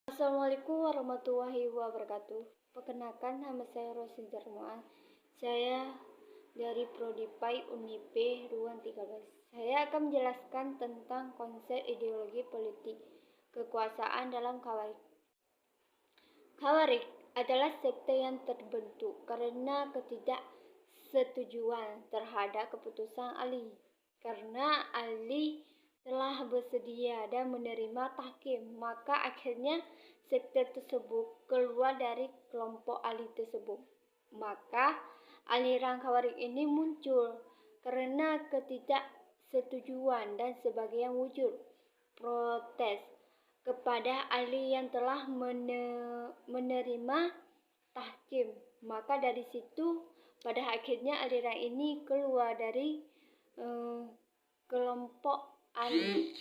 Assalamualaikum warahmatullahi wabarakatuh. Perkenalkan, nama saya Rosi Jarmuan. Saya dari Prodi PAI UNIP Ruang 13. Saya akan menjelaskan tentang konsep ideologi politik kekuasaan dalam Khawarij. Khawarij adalah sekte yang terbentuk karena ketidaksetujuan terhadap keputusan Ali. Karena Ali telah bersedia dan menerima tahkim, maka akhirnya sekte tersebut keluar dari kelompok Ali tersebut. Maka aliran Khawarij ini muncul karena ketidaksetujuan dan sebagian wujud protes kepada Ali yang telah menerima tahkim. Maka dari situ pada akhirnya aliran ini keluar dari kelompok Ali.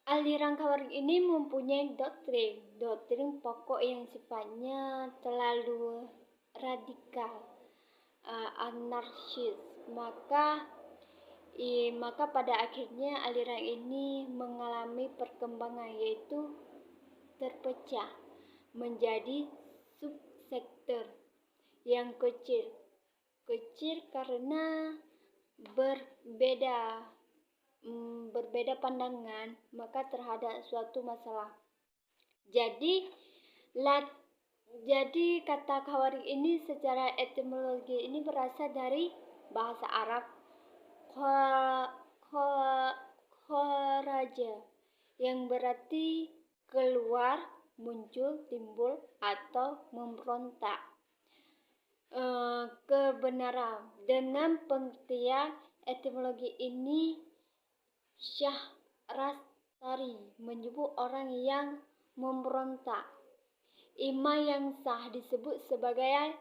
Aliran Khawarij ini mempunyai doktrin pokok yang sifatnya terlalu radikal, anarkis. Maka pada akhirnya aliran ini mengalami perkembangan, yaitu terpecah menjadi subsektor yang kecil karena berbeda pandangan maka terhadap suatu masalah. Jadi kata Khawarij ini secara etimologi ini berasal dari bahasa Arab kharaja yang berarti keluar, muncul, timbul, atau memberontak. Kebenaran. Dengan pengertian etimologi ini, Syahrastari menyebut orang yang memberontak. Imam yang sah disebut sebagai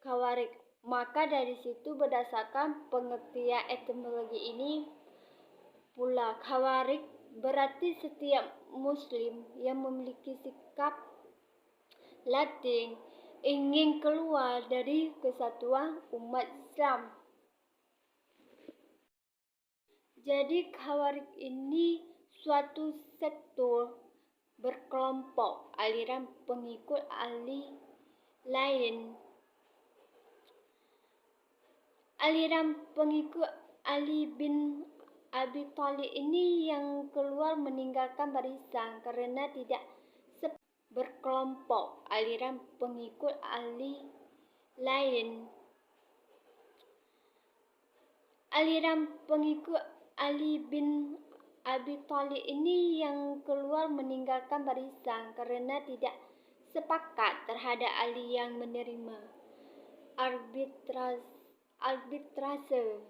Khawarij. Maka dari situ berdasarkan pengertian etimologi ini pula Khawarij berarti setiap muslim yang memiliki sikap Latin ingin keluar dari kesatuan umat Islam. Jadi Khawarij ini suatu sektor berkelompok aliran pengikut Ali lain. Aliran pengikut Ali bin Abi Thalib ini yang keluar meninggalkan barisan karena tidak berkelompok aliran pengikut Ali lain. Aliran pengikut Ali bin Abi Thalib ini yang keluar meninggalkan barisan karena tidak sepakat terhadap Ali yang menerima arbitrase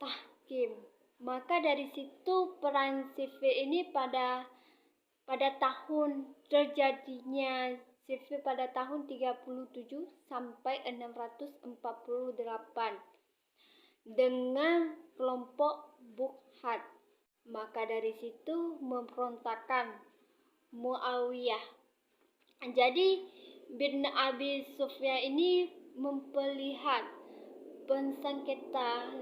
tahkim. Maka dari situ perang sipil ini pada tahun terjadinya sipil pada tahun 37 sampai 648 dengan kelompok Bukhad. Maka dari situ memberontakkan Muawiyah. Jadi bin Abi Sufyan ini memperlihat pensengketa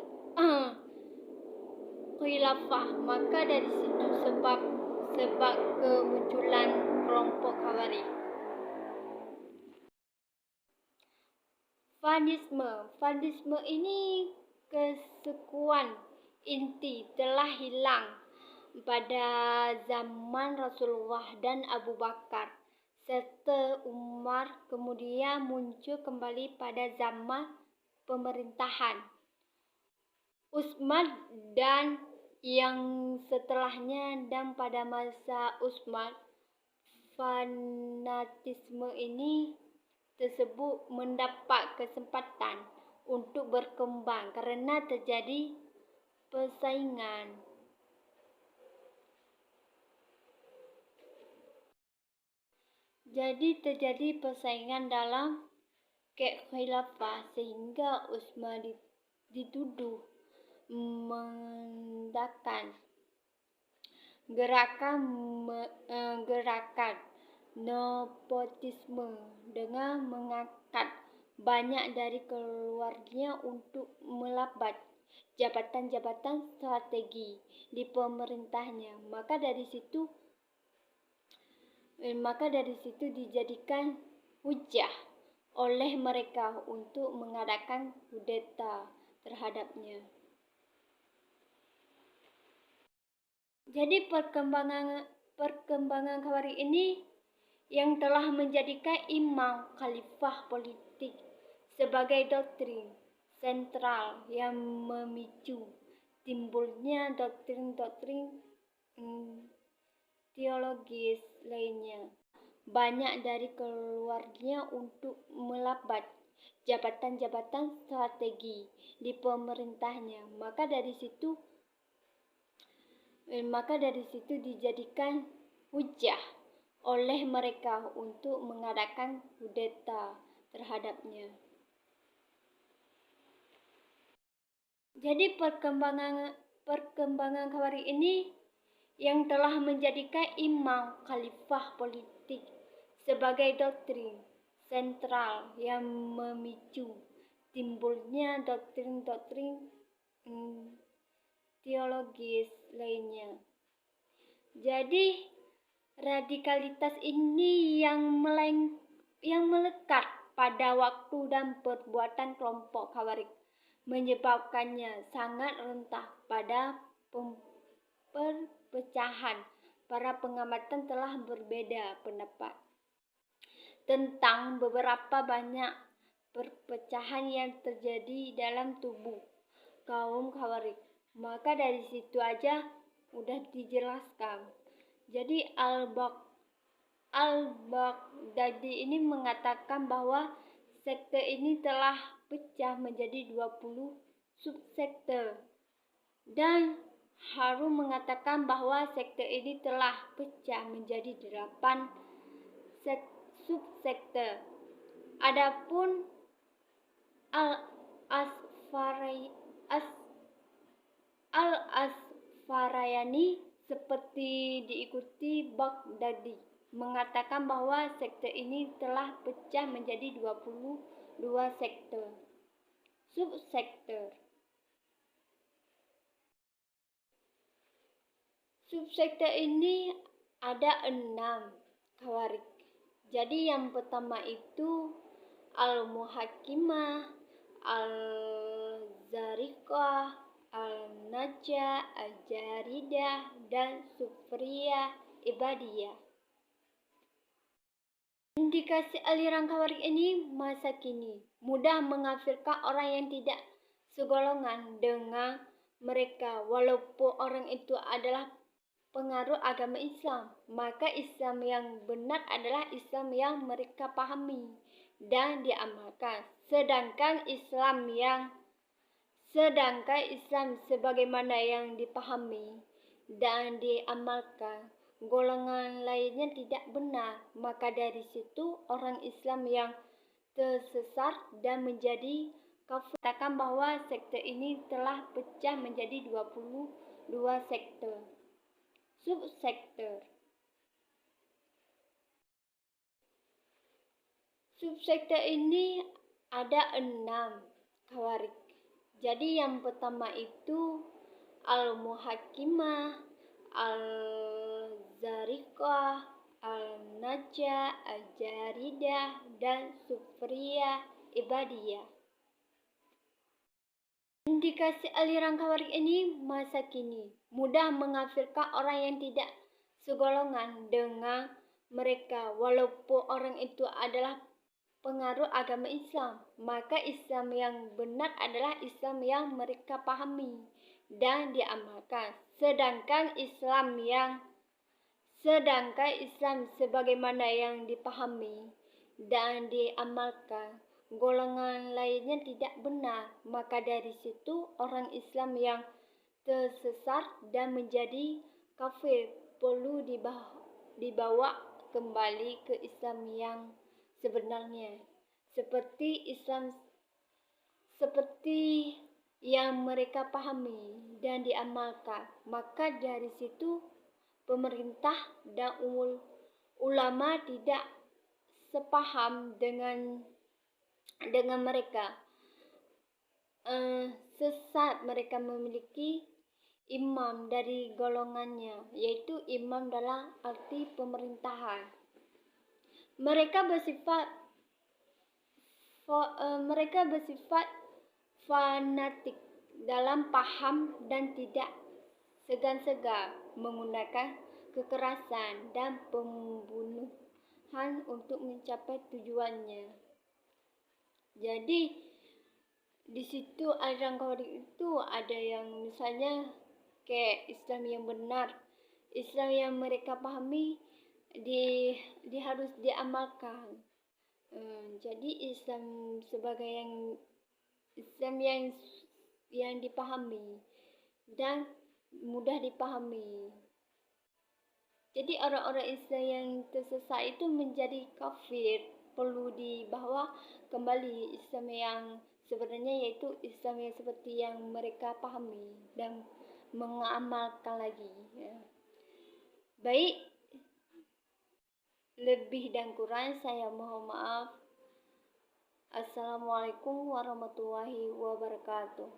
khilafah. Maka dari situ sebab kemunculan kelompok Khawarij. Fanatisme ini kesekuan inti telah hilang pada zaman Rasulullah dan Abu Bakar serta Umar, kemudian muncul kembali pada zaman pemerintahan Utsman dan yang setelahnya. Dan pada masa Utsman, fanatisme ini tersebut mendapat kesempatan untuk berkembang karena terjadi persaingan. Jadi terjadi persaingan dalam khilafah sehingga Utsman dituduh mengadakan gerakan nepotisme dengan mengangkat banyak dari keluarganya untuk melabat jabatan-jabatan strategi di pemerintahnya. Maka dari situ dijadikan hujah oleh mereka untuk mengadakan kudeta terhadapnya. Jadi perkembangan Khawarij ini yang telah menjadikan imam khalifah politik sebagai doktrin sentral yang memicu timbulnya doktrin-doktrin teologis lainnya. Banyak dari keluarnya untuk melabat jabatan-jabatan strategi di pemerintahnya. Maka dari situ dijadikan hujah oleh mereka untuk mengadakan kudeta terhadapnya. Jadi perkembangan Khawarij ini yang telah menjadikan imam khalifah politik sebagai doktrin sentral yang memicu timbulnya doktrin-doktrin teologis lainnya. Jadi radikalitas ini yang melekat pada waktu dan perbuatan kelompok Khawarij menyebabkannya sangat rentan pada perpecahan. Para pengamatan telah berbeda pendapat tentang beberapa banyak perpecahan yang terjadi dalam tubuh kaum Khawarij. Maka dari situ aja udah dijelaskan. Jadi Al-Baghdadi ini mengatakan bahwa sekte ini telah pecah menjadi 20 subsekte, dan Harun mengatakan bahwa sekte ini telah pecah menjadi 8 subsekte. Adapun Al-Asfarayani seperti diikuti Baghdadi mengatakan bahwa sekte ini telah pecah menjadi 22 subsekte. Subsekte ini ada 6 Khawarij. Jadi yang pertama itu Al-Muhakkimah, Al-Zariqah, Al-Najah, Al-Jaridah, dan Sufriyah Ibadiyah. Indikasi aliran Khawarij ini masa kini mudah mengkafirkan orang yang tidak segolongan dengan mereka, walaupun orang itu adalah pengaruh agama Islam. Maka Islam yang benar adalah Islam yang mereka pahami dan diamalkan. Sedangkan Islam sebagaimana yang dipahami dan diamalkan golongan lainnya tidak benar. Maka dari situ orang Islam yang tersesat dan menjadi kafir katakan bahwa sekte ini telah pecah menjadi 22 subsekte. Subsekte ini ada 6 Khawarij. Jadi yang pertama itu Al-Muhakkimah, Al-Zariqah, Al-Najah, Al-Jaridah, dan Sufriyah Ibadiyah. Indikasi aliran Khawarij ini masa kini mudah mengkafirkan orang yang tidak segolongan dengan mereka, walaupun orang itu adalah pengaruh agama Islam. Maka Islam yang benar adalah Islam yang mereka pahami dan diamalkan. Sedangkan Islam sebagaimana yang dipahami dan diamalkan golongan lainnya tidak benar. Maka dari situ orang Islam yang tersesat dan menjadi kafir perlu dibawa kembali ke Islam yang sebenarnya, seperti yang mereka pahami dan diamalkan. Maka dari situ pemerintah dan ulama tidak sepaham dengan mereka. sesat. Mereka memiliki imam dari golongannya, yaitu imam dalam arti pemerintahan. Mereka bersifat fanatik dalam paham dan tidak segan-segan menggunakan kekerasan dan pembunuhan untuk mencapai tujuannya. Jadi di situ aliran Khawarij itu ada yang misalnya kayak Islam yang benar, Islam yang mereka pahami harus diamalkan. Jadi Islam sebagai Islam yang dipahami dan mudah dipahami. Jadi orang-orang Islam yang tersesat itu menjadi kafir, perlu dibawa kembali Islam yang sebenarnya, yaitu Islam yang seperti yang mereka pahami dan mengamalkan lagi. Ya. Baik, lebih dan kurang saya mohon maaf. Assalamualaikum warahmatullahi wabarakatuh.